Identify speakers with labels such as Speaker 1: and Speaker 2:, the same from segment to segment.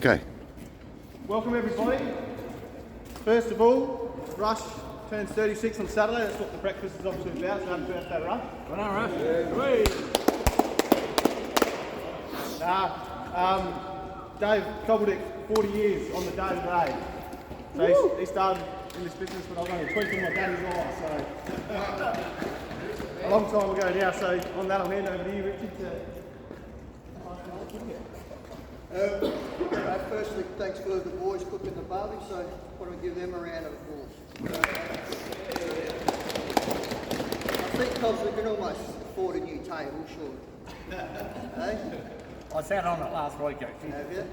Speaker 1: Okay.
Speaker 2: Welcome everybody. First of all, Rush turns 36 on Saturday. That's what the breakfast is obviously about. So happy birthday, Rush.
Speaker 3: Well done, Rush.
Speaker 2: Dave Cobbledick, 40 years on the day today. So he started in this business when I was only twinkling my daddy's eye. So a long time ago now. So on that, I'll hand over to you, Richard.
Speaker 4: Firstly, thanks for the boys cooking the barbie, so why don't we give them a round of applause. I think, Cobbs, we can almost afford a new table, surely. Hey?
Speaker 3: I sat on it last week, actually.
Speaker 4: Have you?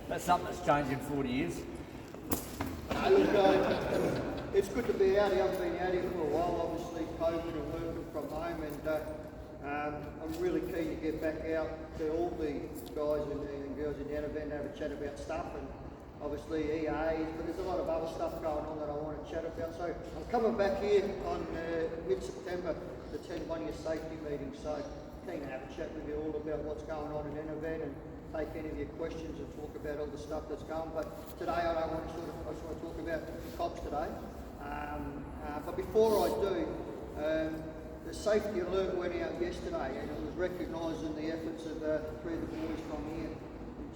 Speaker 3: That's something that's changed in 40 years.
Speaker 4: Look, it's good to be out here. I've been out here for a while, obviously, COVID and working from home, and I'm really keen to get back out to all the guys and girls in the event and have a chat about stuff, and obviously EAs, but there's a lot of other stuff going on that I want to chat about. So I'm coming back here on mid-September to attend one of your safety meetings, so keen to have a chat with you all about what's going on in an event and take any of your questions and talk about all the stuff that's going. But today I just want to talk about cops today. But before I do, the safety alert went out yesterday, and it was recognising the efforts of three of the boys from here in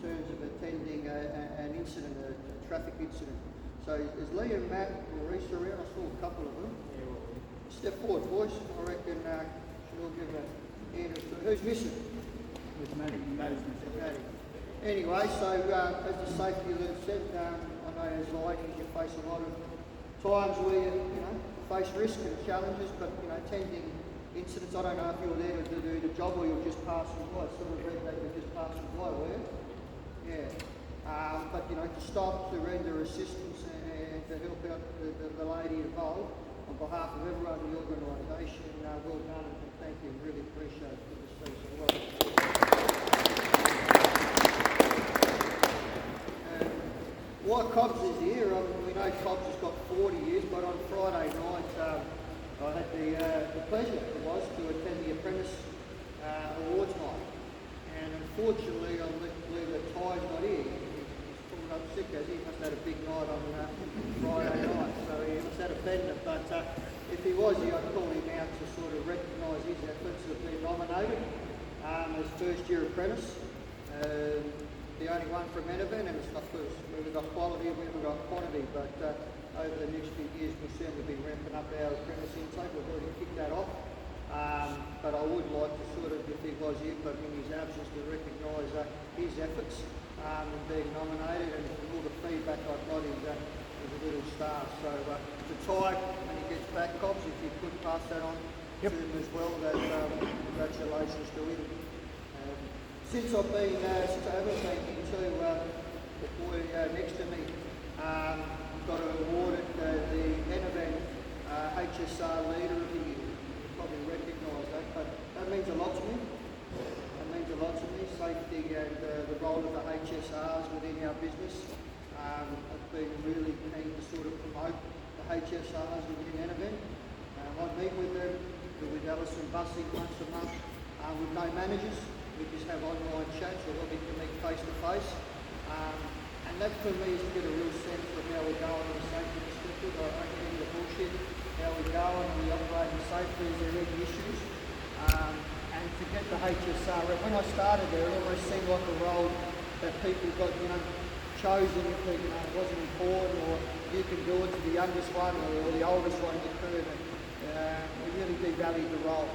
Speaker 4: terms of attending an incident, a traffic incident. So is Lee and Matt or Reese around? I saw a couple of them. Step forward, boys. I reckon should all give a hand. Who's missing?
Speaker 3: It's Matty. Matty's missing.
Speaker 4: Matty. Anyway, so as the safety alert said, I know as ladies you face a lot of times where you face risk and challenges, but attending incidents. I don't know if you were there to do the job or you're just passing by. Sort of read that you're just passing by, were you? Yeah. But to stop, to render assistance and to help out the lady involved, on behalf of everyone in the organisation, well done and thank you. Really appreciate it. Good to see you. Well done. Why Cobbs is here, we know Cobbs has got 40 years, but on Friday night I had the pleasure to attend the Apprentice Awards night. And unfortunately, I believe that Ty's not here. He's pulled up sick, as he must have had a big night on Friday night, so he must have had a bender. But if he was here, I'd call him out to sort of recognise his efforts of being nominated as first year apprentice. The only one from Enovan, and it's not because we've got quality, we've got quantity, but over the next few years we'll certainly be ramping up our apprentice intake. We've already kicked that off, but I would like to sort of, if he was here, but in his absence, to recognise his efforts in being nominated, and all the feedback I've got is a little star. So to Ty, when he gets back, Cobbs, if you could pass that on to him as well, that congratulations to him. Since I haven't been into the boy next to me, got awarded the Enovan HSR Leader of the Year. You probably recognise that, but that means a lot to me. That means a lot to me. Safety and the role of the HSRs within our business. I've been really keen to sort of promote the HSRs within Enovan. I meet with them, with Alison Bussey once a month, with no managers. We just have online chats or we can meet face to face. And that for me is to get a real sense of how we're going from a safety perspective. I don't get into bullshit, how we're going, we operating safely, is there any issues? And to get the HSR, when I started there, it almost seemed like a role that people got, chosen if it wasn't important, or you can do it to the youngest one or the oldest one in the crew. We really devalued the role.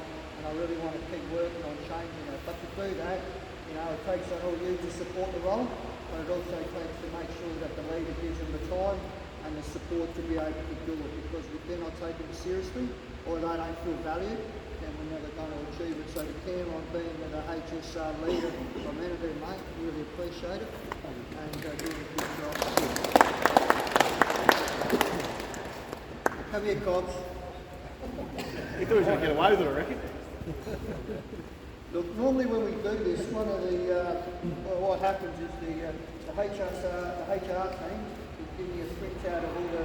Speaker 4: I really want to keep working on changing it. But to do that, it takes on all you to support the role, but it also takes to make sure that the leader gives them the time and the support to be able to do it, because if they're not taken seriously or they don't feel valued, then we're never going to achieve it. So to care on being the HSR leader from Enovan, mate, really appreciate it and doing a good job. Come here, Cobbs.
Speaker 2: He thought he was going to get away with it, I reckon.
Speaker 4: Look, normally when we do this, one of the what happens is the HR team will give me a printout of all the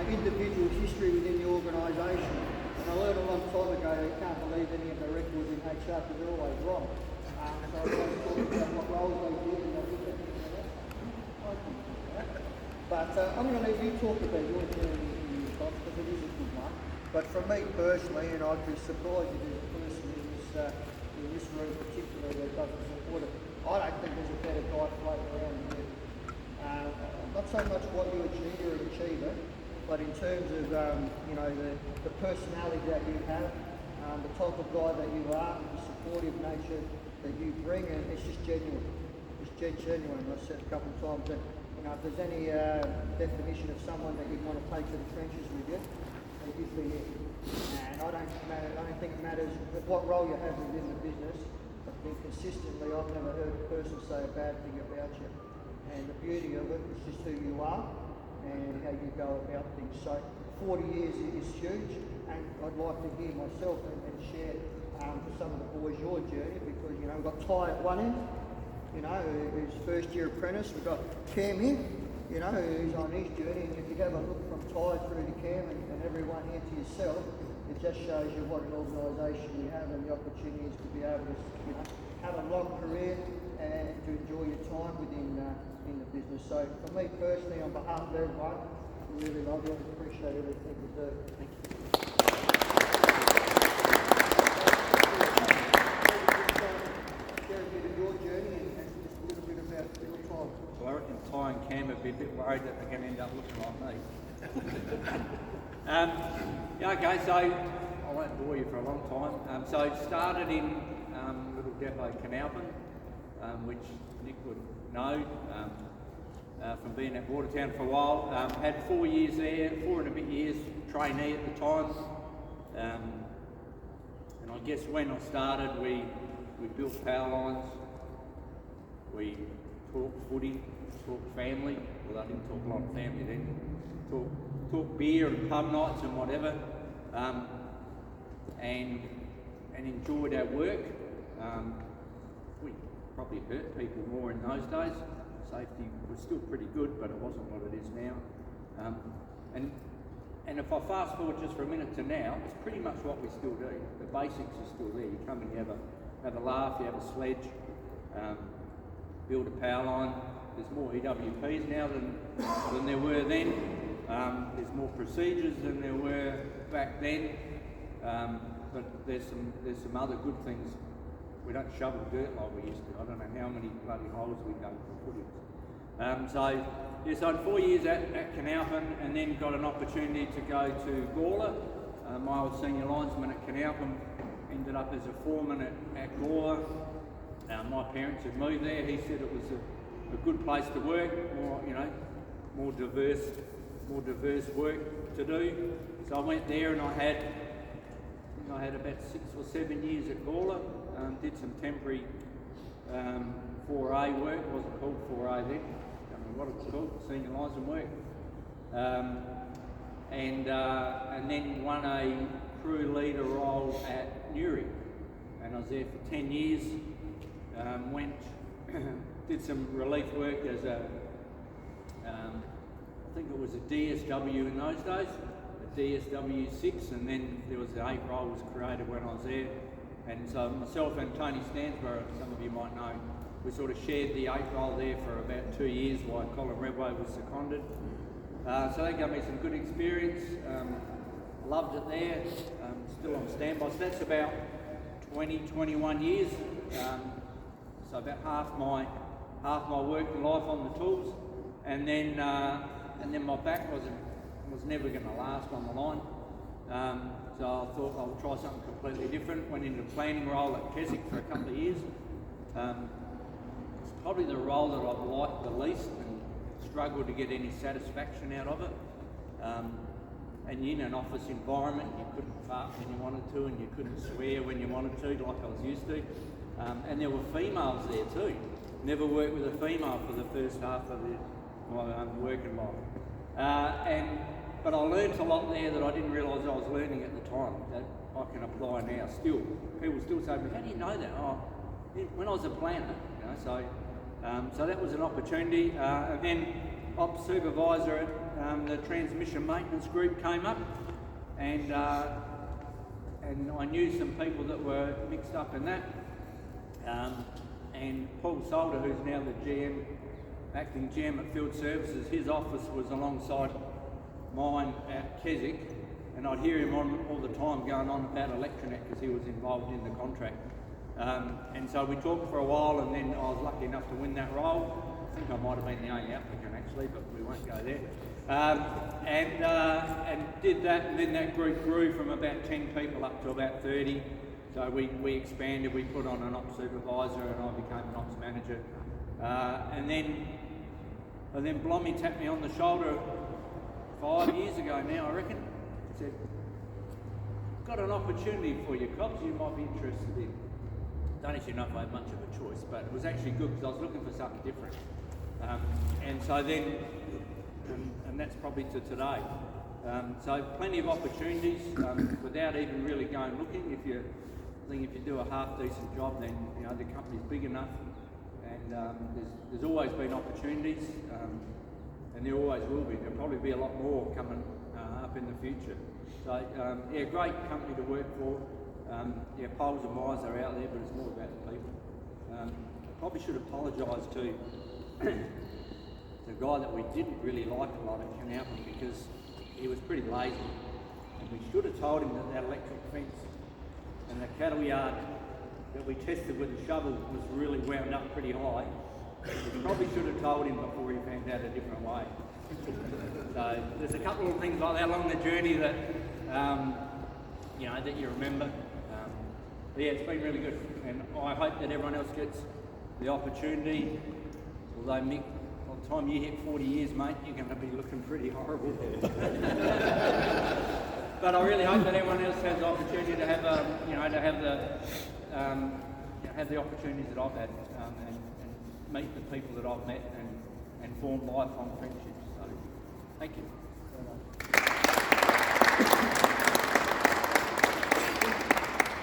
Speaker 4: individual history within the organisation. And I learned a long time ago they can't believe any of the records in HR because they're always wrong. So I was talking about what roles they did and I did that. But I'm going to let you talk about your journey in your cops because it is a good one. But for me personally, and I'd be surprised if there's a person in this room particularly that doesn't support it, I don't think there's a better guy floating around than you. Not so much what you achieve or achieve it, but in terms of the personality that you have, the type of guy that you are, the supportive nature that you bring, and it's just genuine. It's genuine. I said a couple of times that if there's any definition of someone that you want to take to the trenches with you, it gives me it. And I don't think it matters what role you have within the business. I think consistently, I've never heard a person say a bad thing about you. And the beauty of it is just who you are and how you go about things. So 40 years is huge, and I'd like to hear myself and share for some of the boys your journey, because we've got Ty at one end, who's first year apprentice. We've got Cam here, who's on his journey. And if you have a look from Ty through to Cam and everyone here to yourself, it just shows you what an organisation you have and the opportunities to be able to have a long career and to enjoy your time within in the business. So for me personally, on behalf of everyone, we really love you and appreciate everything you do. Thank you. Share a bit of your journey and just a little bit about your time.
Speaker 3: Well, I reckon Ty and Cam would be a bit worried that they're going to end up looking like me. Okay, so I won't bore you for a long time. So I started in Little Depot, Canalpin, which Nick would know from being at Watertown for a while. Had 4 years there, 4 and a bit years, trainee at the time. And I guess when I started, we built power lines, we talked footy, talked family. Well, I didn't talk a lot of family then. Talk beer and pub nights and whatever, and enjoyed our work. We probably hurt people more in those days. Safety was still pretty good, but it wasn't what it is now. And if I fast forward just for a minute to now, it's pretty much what we still do. The basics are still there. You come and you have a laugh, you have a sledge, build a power line. There's more EWPs now than there were then. There's more procedures than there were back then. But there's some other good things. We don't shovel dirt like we used to. I don't know how many bloody holes we've done for footy. So I had 4 years at Canalpin, and then got an opportunity to go to Gawler. My old senior linesman at Canalpin ended up as a foreman at Gawler. My parents had moved there. He said it was a good place to work, more diverse work to do. So I went there, and I had about 6 or 7 years at Gawler. Did some temporary 4A work. It wasn't called 4A then. I don't know what it was called, senior linesman work. And then won a crew leader role at Newry, and I was there for 10 years. Did some relief work as I think it was a DSW in those days, a DSW 6, and then there was the 8 role was created when I was there. And so myself and Tony Stansborough, some of you might know, we sort of shared the 8 role there for about 2 years while Colin Redway was seconded. So that gave me some good experience. Loved it there. Still on standby. So that's about 21 years. So about half my working life on the tools, and then my back was never going to last on the line. So I thought I'll try something completely different. Went into a planning role at Keswick for a couple of years. It's probably the role that I've liked the least and struggled to get any satisfaction out of it. And in an office environment, you couldn't fart when you wanted to, and you couldn't swear when you wanted to, like I was used to. And there were females there too. Never worked with a female for the first half of my working life. But I learnt a lot there that I didn't realise I was learning at the time, that I can apply now still. People still say, "How do you know that?" Oh, when I was a planner, so that was an opportunity. And then ops supervisor at the transmission maintenance group came up, and I knew some people that were mixed up in that. And Paul Solder, who's now the GM acting GM at Field Services, his office was alongside mine at Keswick, and I'd hear him on all the time going on about Electronet because he was involved in the contract. And so we talked for a while, and then I was lucky enough to win that role. I think I might have been the only applicant actually, but we won't go there. And did that, and then that group grew from about 10 people up to about 30. So we expanded, we put on an ops supervisor, and I became an ops manager. And then Blommy tapped me on the shoulder 5 years ago now, I reckon. He said, "Got an opportunity for you, Cobbs, you might be interested in." Don't actually know if I had much of a choice, but it was actually good because I was looking for something different. And so then, and that's probably to today. So plenty of opportunities without even really going looking. I think if you do a half decent job, then the company's big enough, and there's always been opportunities, and there always will be. There'll probably be a lot more coming up in the future. So great company to work for. Poles and wires are out there, but it's more about the people. I probably should apologise to the guy that we didn't really like a lot at Canalton because he was pretty lazy, and we should have told him that electric fence and the cattle yard that we tested with the shovel was really wound up pretty high. We probably should have told him before he found out a different way. So there's a couple of things like that along the journey that that you remember. But yeah, it's been really good, and I hope that everyone else gets the opportunity. Although Mick, by the time you hit 40 years, mate, you're going to be looking pretty horrible. But I really hope that everyone else has the opportunity to have have the opportunities that I've had, and meet the people that I've met and form lifelong friendships. So, thank you.